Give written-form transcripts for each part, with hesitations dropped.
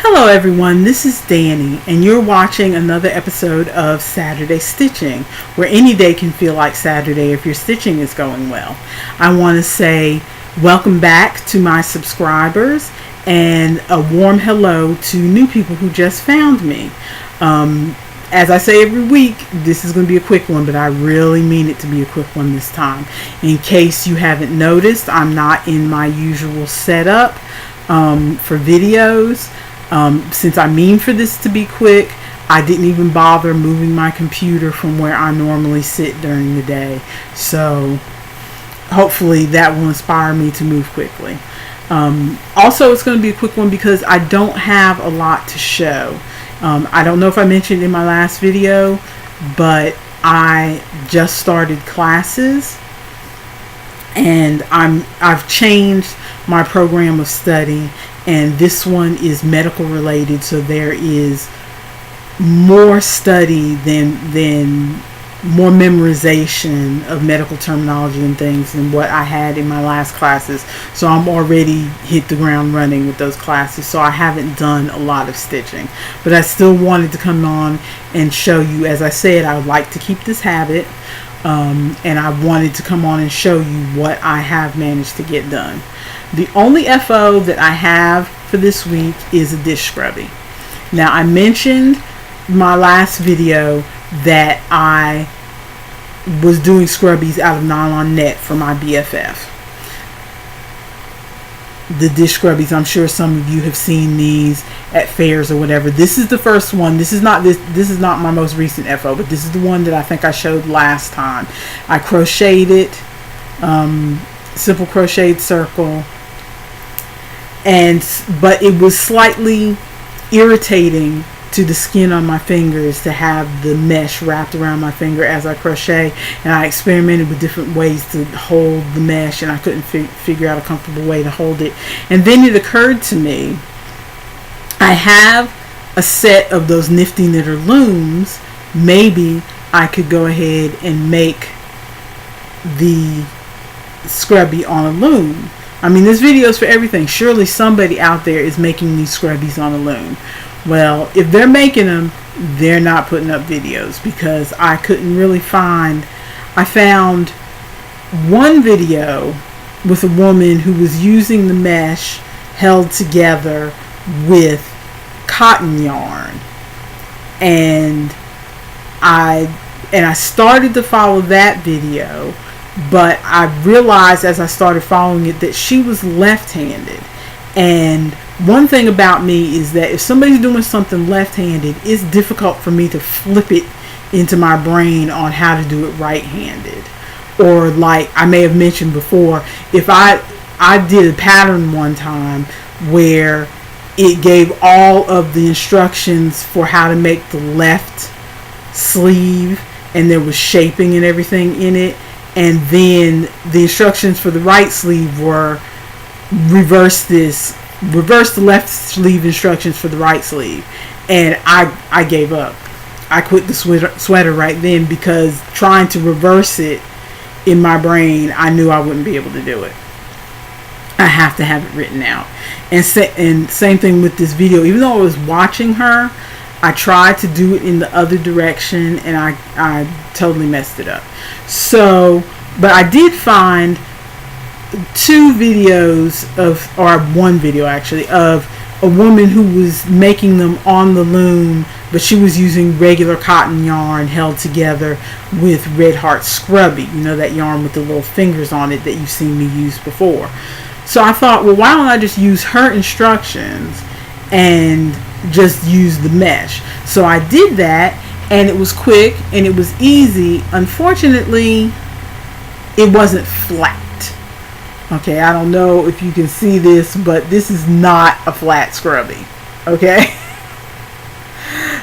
Hello everyone, this is Danny, and you're watching another episode of Saturday Stitching, where any day can feel like Saturday if your stitching is going well. I want to say welcome back to my subscribers and a warm hello to new people who just found me. As I say every week, this is going to be a quick one, but I really mean it to be a quick one this time. In case you haven't noticed, I'm not in my usual setup for videos. Since I mean for this to be quick, I didn't even bother moving my computer from where I normally sit during the day. So hopefully that will inspire me to move quickly. Also, it's going to be a quick one because I don't have a lot to show. I don't know if I mentioned in my last video, but I just started classes and I've changed my program of study, and this one is medical related, so there is more study than more memorization of medical terminology and things than what I had in my last classes. So I'm already hit the ground running with those classes, so I haven't done a lot of stitching, but I still wanted to come on and show you. As I said, I would like to keep this habit, and I wanted to come on and show you what I have managed to get done. The only FO that I have for this week is a dish scrubby. Now, I mentioned my last video that I was doing scrubbies out of nylon net for my BFF. The dish scrubbies, I'm sure some of you have seen these at fairs or whatever. This is the first one. This is not my most recent FO, but this is the one that I think I showed last time. I crocheted it, simple crocheted circle, but it was slightly irritating to the skin on my fingers to have the mesh wrapped around my finger as I crochet, and I experimented with different ways to hold the mesh, and I couldn't figure out a comfortable way to hold it. And then it occurred to me, I have a set of those Nifty Knitter looms. Maybe I could go ahead and make the scrubby on a loom. I mean, this video is for everything. Surely somebody out there is making these scrubbies on a loom. Well, if they're making them, they're not putting up videos, because I couldn't really find. I found one video with a woman who was using the mesh held together with cotton yarn, and I started to follow that video, but I realized as I started following it that she was left-handed. And one thing about me is that if somebody's doing something left-handed, it's difficult for me to flip it into my brain on how to do it right-handed. Or, like I may have mentioned before, if I did a pattern one time where it gave all of the instructions for how to make the left sleeve, and there was shaping and everything in it, and then the instructions for the right sleeve were reverse the left sleeve instructions for the right sleeve, and I gave up. I quit the sweater right then, because trying to reverse it in my brain, I knew I wouldn't be able to do it. I have to have it written out. And same thing with this video. Even though I was watching her, I tried to do it in the other direction, and I totally messed it up. So, but I did find two videos or one video actually, of a woman who was making them on the loom, but she was using regular cotton yarn held together with Red Heart Scrubby. You know, that yarn with the little fingers on it that you've seen me use before. So I thought, well, why don't I just use her instructions and just use the mesh? So I did that, and it was quick and it was easy. Unfortunately, it wasn't flat. Okay, I don't know if you can see this, but this is not a flat scrubby. Okay?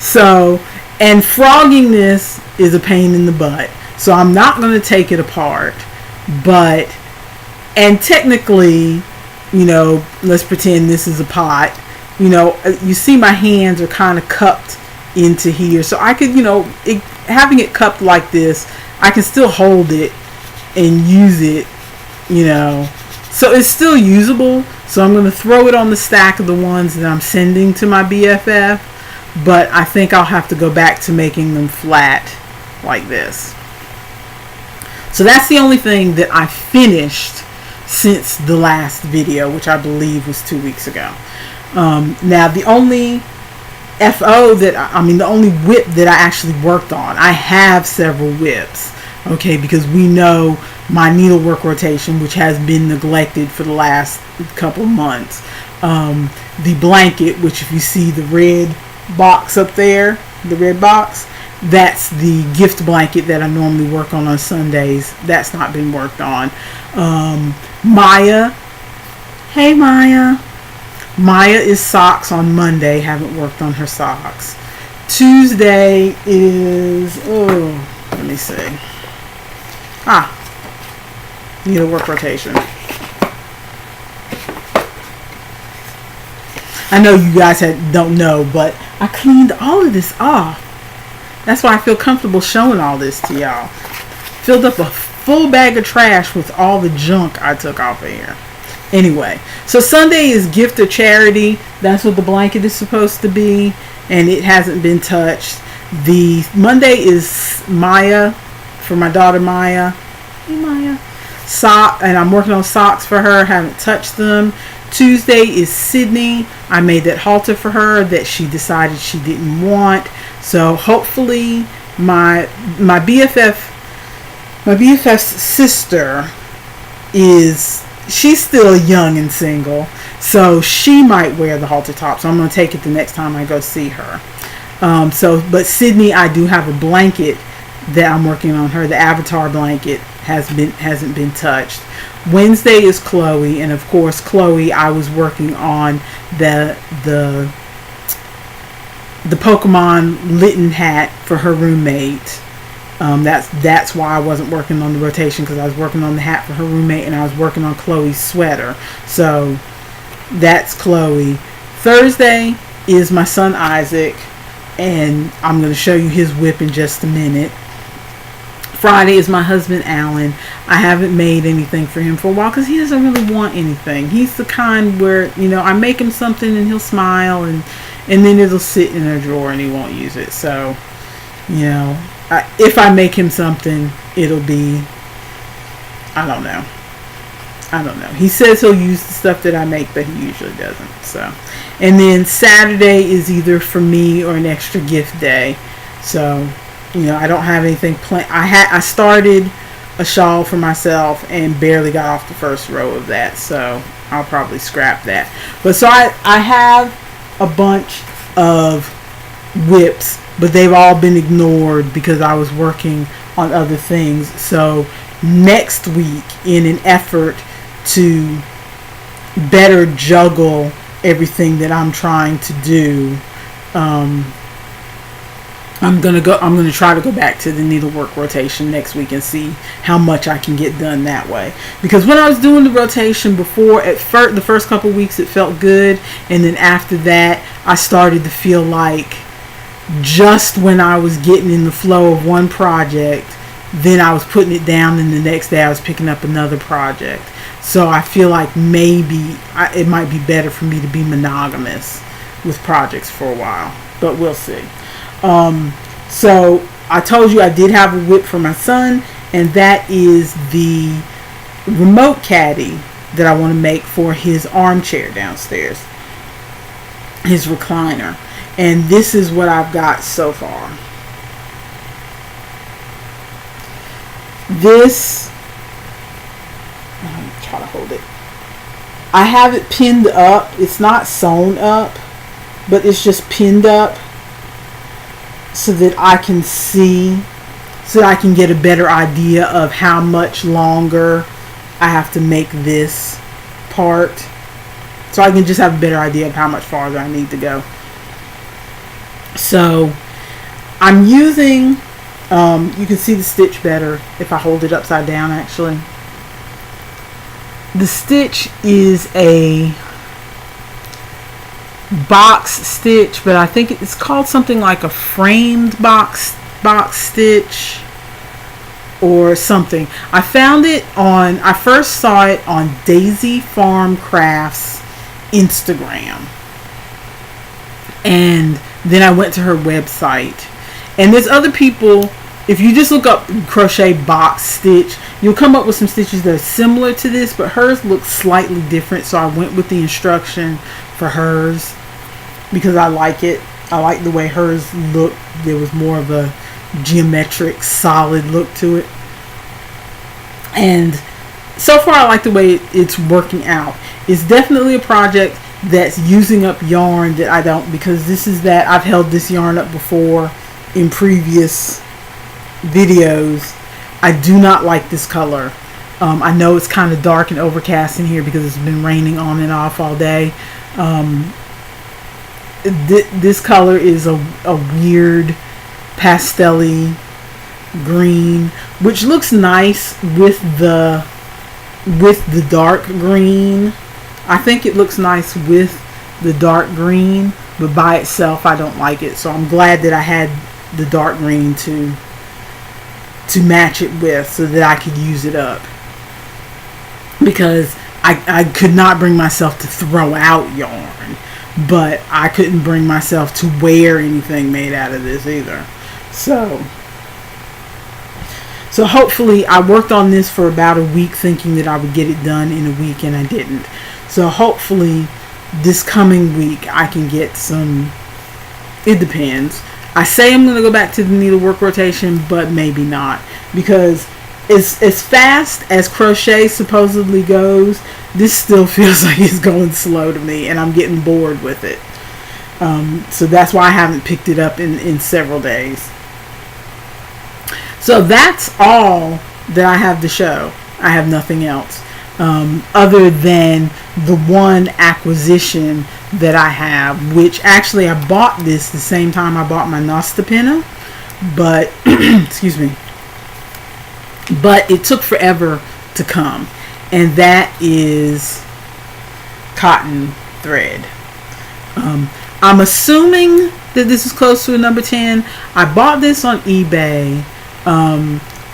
So, and frogging this is a pain in the butt. So I'm not going to take it apart. And technically, you know, let's pretend this is a pot. You know, you see my hands are kind of cupped into here. So I could, you know, having it cupped like this, I can still hold it and use it, you know, So it's still usable. So I'm going to throw it on the stack of the ones that I'm sending to my BFF. But I think I'll have to go back to making them flat like this. So that's the only thing that I finished since the last video, which I believe was 2 weeks ago. Now the only the only whip that I actually worked on, I have several whips, okay, because we know my needlework rotation, which has been neglected for the last couple months. The blanket, which if you see the red box up there, the red box, that's the gift blanket that I normally work on Sundays. That's not been worked on. Maya, hey Maya. Maya is socks on Monday. Haven't worked on her socks. Tuesday is, let me see. Needlework rotation. I know you guys don't know, but I cleaned all of this off. That's why I feel comfortable showing all this to y'all. Filled up a full bag of trash with all the junk I took off of here. Anyway, so Sunday is gift or charity. That's what the blanket is supposed to be, and it hasn't been touched. The Monday is Maya, for my daughter Maya. Hey Maya. And I'm working on socks for her. Haven't touched them. Tuesday is Sydney. I made that halter for her that she decided she didn't want. So hopefully my BFF's sister she's still young and single, so she might wear the halter top. So I'm going to take it the next time I go see her. But Sydney, I do have a blanket that I'm working on her. The Avatar blanket hasn't been touched. Wednesday is Chloe, and of course Chloe, I was working on the Pokemon Litten hat for her roommate. That's why I wasn't working on the rotation, because I was working on the hat for her roommate and I was working on Chloe's sweater. So that's Chloe. Thursday is my son Isaac, and I'm going to show you his whip in just a minute. Friday is my husband Alan. I haven't made anything for him for a while because he doesn't really want anything. He's the kind where, I make him something and he'll smile, and then it'll sit in a drawer and he won't use it. So, if I make him something, it'll be, I don't know. He says he'll use the stuff that I make, but he usually doesn't. So, and then Saturday is either for me or an extra gift day. So, I don't have anything planned. I started a shawl for myself and barely got off the first row of that, so I'll probably scrap that. But so I have a bunch of whips, but they've all been ignored because I was working on other things. So next week, in an effort to better juggle everything that I'm trying to do, I'm gonna try to go back to the needlework rotation next week and see how much I can get done that way. Because when I was doing the rotation before, the first couple weeks it felt good, and then after that I started to feel like just when I was getting in the flow of one project, then I was putting it down, and the next day I was picking up another project. So I feel like maybe it might be better for me to be monogamous with projects for a while, but we'll see. So I told you I did have a whip for my son, and that is the remote caddy that I want to make for his armchair downstairs, his recliner. And this is what I've got so far. This, let me try to hold it. I have it pinned up. It's not sewn up, but it's just pinned up so that I can see, so that I can get a better idea of how much longer I have to make this part. So I can just have a better idea of how much farther I need to go. So I'm using, you can see the stitch better if I hold it upside down actually. The stitch is a box stitch, but I think it's called something like a framed box stitch, or something. I first saw it on Daisy Farm Crafts Instagram. And then I went to her website. And there's other people, if you just look up crochet box stitch, you'll come up with some stitches that are similar to this, but hers looks slightly different. So I went with the instruction for hers because I like it. I like the way hers looked. There was more of a geometric, solid look to it. And so far I like the way it's working out. It's definitely a project that's using up yarn that I don't, because I've held this yarn up before in previous videos. I do not like this color. I know it's kind of dark and overcast in here because it's been raining on and off all day. This color is a weird pastel-y green, which looks nice with the dark green. I think it looks nice with the dark green, but by itself I don't like it. So I'm glad that I had the dark green to match it with, so that I could use it up, because I could not bring myself to throw out yarn, but I couldn't bring myself to wear anything made out of this either. So hopefully, I worked on this for about a week thinking that I would get it done in a week, and I didn't. So hopefully this coming week I can get some, it depends. I say I'm going to go back to the needlework rotation, but maybe not, because as fast as crochet supposedly goes, this still feels like it's going slow to me, and I'm getting bored with it. So that's why I haven't picked it up in several days. So that's all that I have to show. I have nothing else other than the one acquisition that I have, which actually I bought this the same time I bought my Nostapena, but excuse me, but it took forever to come, and that is cotton thread. I'm assuming that this is close to a number 10. I bought this on eBay.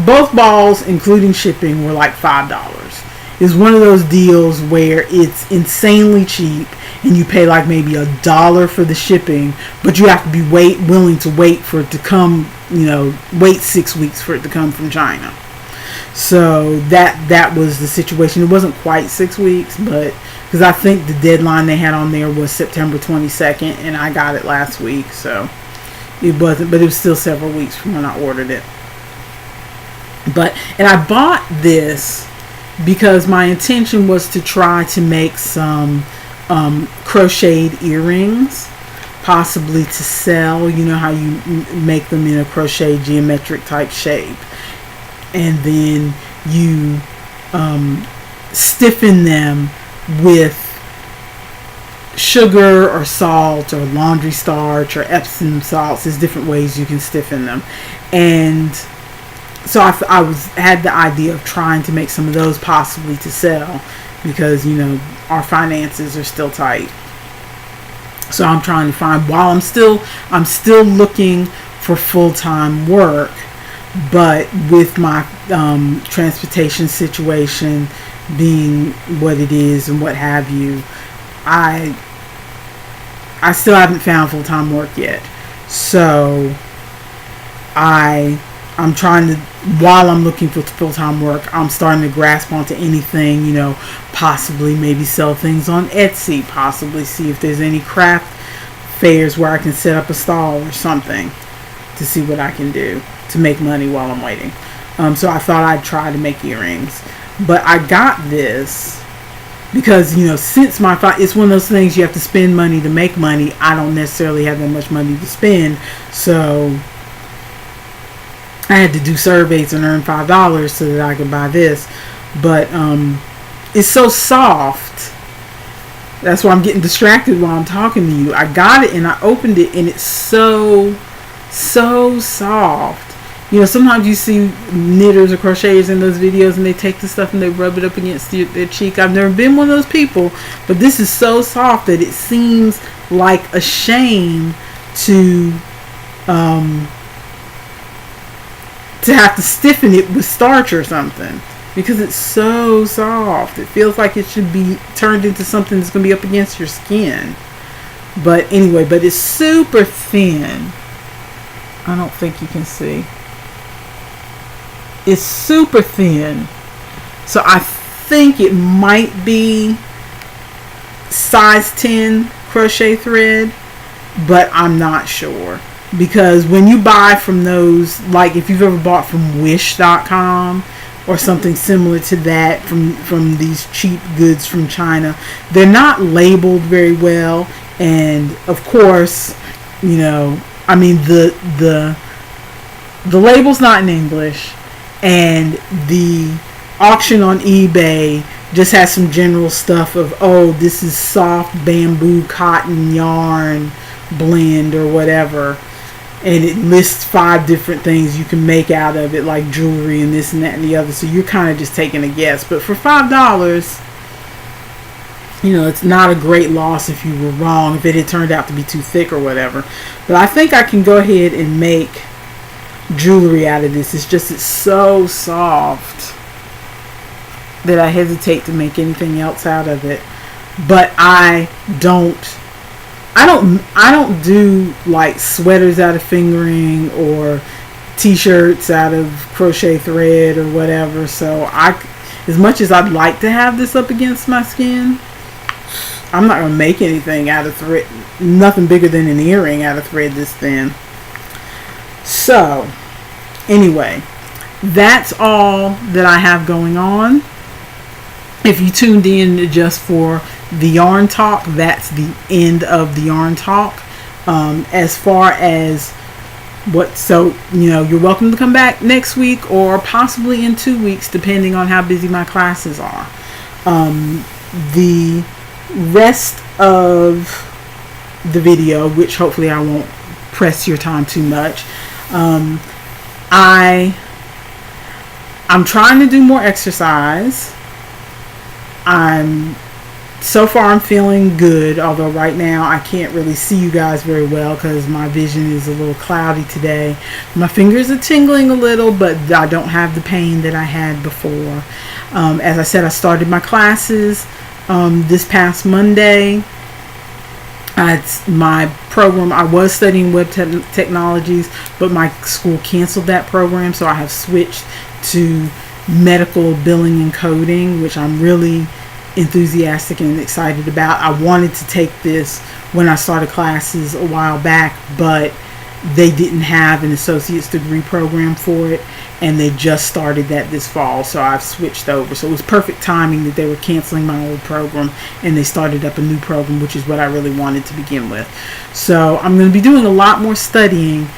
Both balls, including shipping, were like $5. It's one of those deals where it's insanely cheap, and you pay like maybe $1 for the shipping, but you have to be willing to wait for it to come. Wait 6 weeks for it to come from China. So that was the situation. It wasn't quite 6 weeks, but because I think the deadline they had on there was September 22nd, and I got it last week, so it wasn't. But it was still several weeks from when I ordered it. And I bought this because my intention was to try to make some crocheted earrings, possibly to sell. You know how you make them in a crochet geometric type shape, and then you stiffen them with sugar or salt or laundry starch or Epsom salts. There's different ways you can stiffen them, and so I had the idea of trying to make some of those possibly to sell, because our finances are still tight. So I'm trying to find, while I'm still looking for full-time work, but with my transportation situation being what it is and what have you, I still haven't found full-time work yet. So I'm trying to, while I'm looking for full-time work, I'm starting to grasp onto anything, possibly maybe sell things on Etsy, possibly see if there's any craft fairs where I can set up a stall or something to see what I can do to make money while I'm waiting. So I thought I'd try to make earrings. But I got this because, since it's one of those things you have to spend money to make money. I don't necessarily have that much money to spend, so I had to do surveys and earn $5 so that I could buy this. But it's so soft. That's why I'm getting distracted while I'm talking to you. I got it and I opened it, and it's so soft. Sometimes you see knitters or crocheters in those videos, and they take the stuff and they rub it up against their cheek. I've never been one of those people, but this is so soft that it seems like a shame to to have to stiffen it with starch or something, because it's so soft. It feels like it should be turned into something that's going to be up against your skin. But anyway, but it's super thin. I don't think you can see. It's super thin. So I think it might be size 10 crochet thread, but I'm not sure. Because when you buy from those, like if you've ever bought from Wish.com or something similar to that, from these cheap goods from China, they're not labeled very well. And of course, you know, I mean, the label's not in English, and the auction on eBay just has some general stuff of, oh, this is soft bamboo cotton yarn blend or whatever, and it lists 5 different things you can make out of it, like jewelry and this and that and the other. So you're kind of just taking a guess. But for $5, you know, it's not a great loss if you were wrong, if it had turned out to be too thick or whatever. But I think I can go ahead and make jewelry out of this. It's just, it's so soft that I hesitate to make anything else out of it. But I don't do like sweaters out of fingering or t-shirts out of crochet thread or whatever. So as much as I'd like to have this up against my skin, I'm not going to make anything out of thread, nothing bigger than an earring out of thread this thin. So, anyway, that's all that I have going on. If you tuned in just for the yarn talk, that's the end of the yarn talk. As far as so, you know, you're welcome to come back next week or possibly in 2 weeks, depending on how busy my classes are. The rest of the video, which hopefully I won't press your time too much, I'm trying to do more exercise. So far I'm feeling good, although right now I can't really see you guys very well because my vision is a little cloudy today. My fingers are tingling a little, but I don't have the pain that I had before. As I said, I started my classes this past Monday. My program, I was studying web technologies, but my school canceled that program, so I have switched to medical billing and coding, which I'm really enthusiastic and excited about. I wanted to take this when I started classes a while back, but they didn't have an associate's degree program for it, and they just started that this fall, so I've switched over. So it was perfect timing that they were canceling my old program and they started up a new program, which is what I really wanted to begin with. So I'm going to be doing a lot more studying,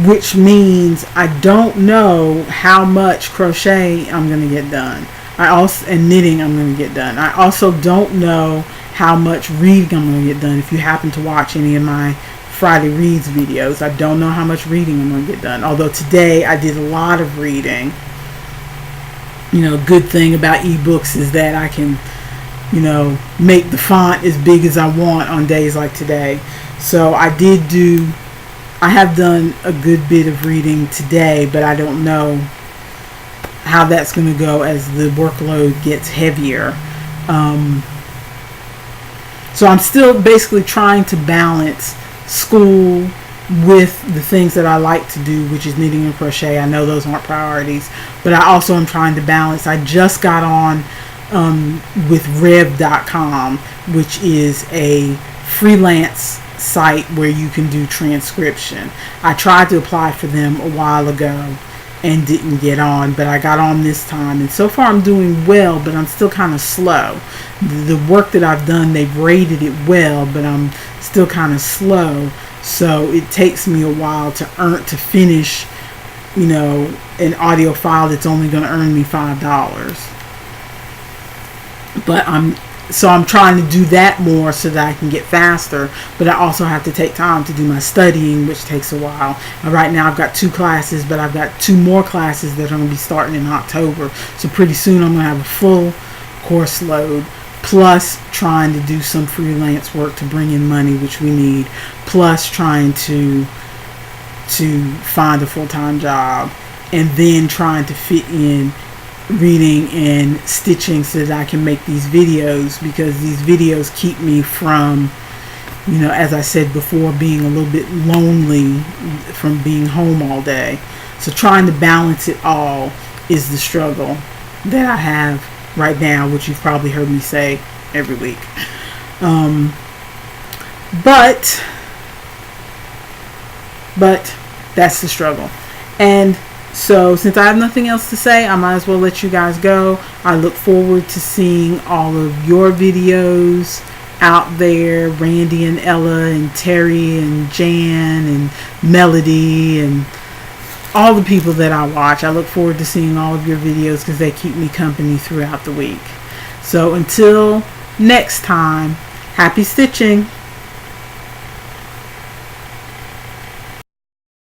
which means I don't know how much crochet I'm going to get done. And knitting I'm going to get done. I also don't know how much reading I'm going to get done. If you happen to watch any of my Friday Reads videos, I don't know how much reading I'm going to get done. Although today I did a lot of reading. You know, good thing about ebooks is that I can, you know, make the font as big as I want on days like today. So I have done a good bit of reading today, but I don't know how that's going to go as the workload gets heavier. So I'm still basically trying to balance school with the things that I like to do, which is knitting and crochet. I know those aren't priorities, but I also am trying to balance. I just got on with Rev.com, which is a freelance site where you can do transcription. I tried to apply for them a while ago and didn't get on, but I got on this time, and so far I'm doing well, but I'm still kind of slow. The work that I've done, they've rated it well, but I'm still kind of slow, so it takes me a while to finish, you know, an audio file that's only going to earn me $5. But I'm trying to do that more so that I can get faster, but I also have to take time to do my studying, which takes a while. Right now I've got 2 classes, but I've got 2 more classes that are going to be starting in October. So pretty soon I'm going to have a full course load, plus trying to do some freelance work to bring in money, which we need, plus trying to find a full-time job. and then trying to fit in reading and stitching so that I can make these videos, because these videos keep me from, as I said before, being a little bit lonely from being home all day. So trying to balance it all is the struggle that I have right now, which you've probably heard me say every week. But that's the struggle. And so since I have nothing else to say, I might as well let you guys go. I look forward to seeing all of your videos out there. Randy and Ella and Terry and Jan and Melody and all the people that I watch. I look forward to seeing all of your videos because they keep me company throughout the week. So until next time, happy stitching.